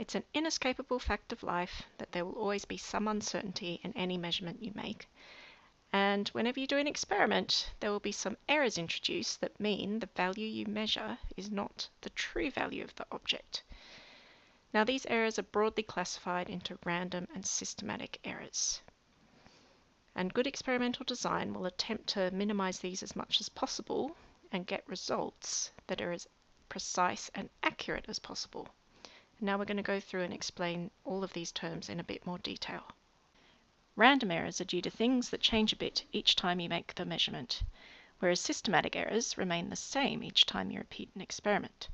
It's an inescapable fact of life that there will always be some uncertainty in any measurement you make. And whenever you do an experiment, there will be some errors introduced that mean the value you measure is not the true value of the object. Now, these errors are broadly classified into random and systematic errors. And good experimental design will attempt to minimize these as much as possible and get results that are as precise and accurate as possible. Now we're going to go through and explain all of these terms in a bit more detail. Random errors are due to things that change a bit each time you make the measurement, whereas systematic errors remain the same each time you repeat an experiment.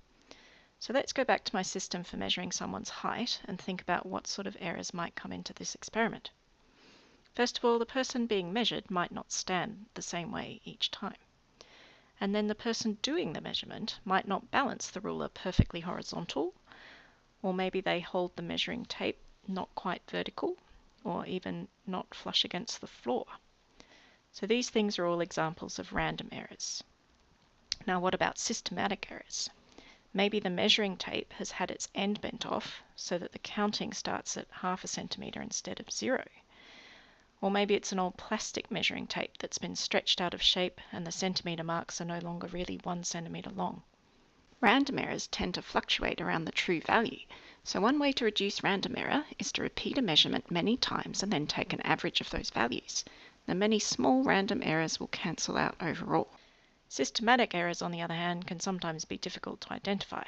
So let's go back to my system for measuring someone's height and think about what sort of errors might come into this experiment. First of all, the person being measured might not stand the same way each time. And then the person doing the measurement might not balance the ruler perfectly horizontal, or maybe they hold the measuring tape not quite vertical, or even not flush against the floor. So these things are all examples of random errors. Now what about systematic errors? Maybe the measuring tape has had its end bent off so that the counting starts at 1/2 centimetre instead of 0. Or maybe it's an old plastic measuring tape that's been stretched out of shape and the centimetre marks are no longer really 1 centimetre long. Random errors tend to fluctuate around the true value, so one way to reduce random error is to repeat a measurement many times and then take an average of those values. Now, many small random errors will cancel out overall. Systematic errors, on the other hand, can sometimes be difficult to identify.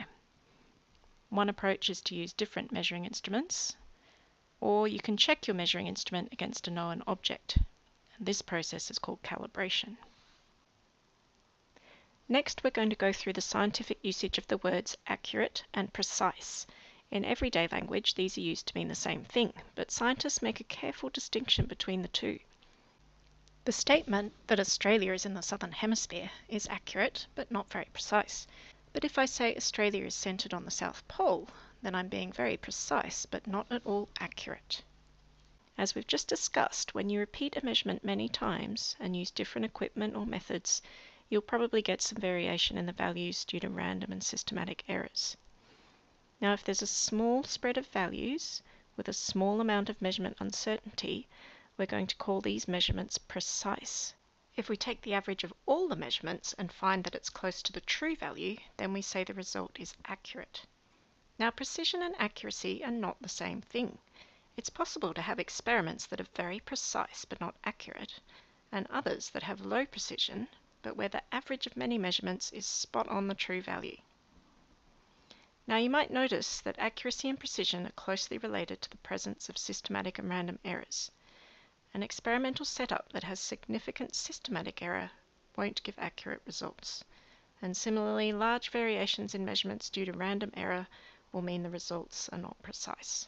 One approach is to use different measuring instruments, or you can check your measuring instrument against a known object. This process is called calibration. Next, we're going to go through the scientific usage of the words accurate and precise. In everyday language, these are used to mean the same thing, but scientists make a careful distinction between the two. The statement that Australia is in the southern hemisphere is accurate, but not very precise. But if I say Australia is centered on the South Pole, then I'm being very precise, but not at all accurate. As we've just discussed, when you repeat a measurement many times and use different equipment or methods, you'll probably get some variation in the values due to random and systematic errors. Now, if there's a small spread of values with a small amount of measurement uncertainty, we're going to call these measurements precise. If we take the average of all the measurements and find that it's close to the true value, then we say the result is accurate. Now, precision and accuracy are not the same thing. It's possible to have experiments that are very precise but not accurate, and others that have low precision, but where the average of many measurements is spot on the true value. Now, you might notice that accuracy and precision are closely related to the presence of systematic and random errors. An experimental setup that has significant systematic error won't give accurate results. And similarly, large variations in measurements due to random error will mean the results are not precise.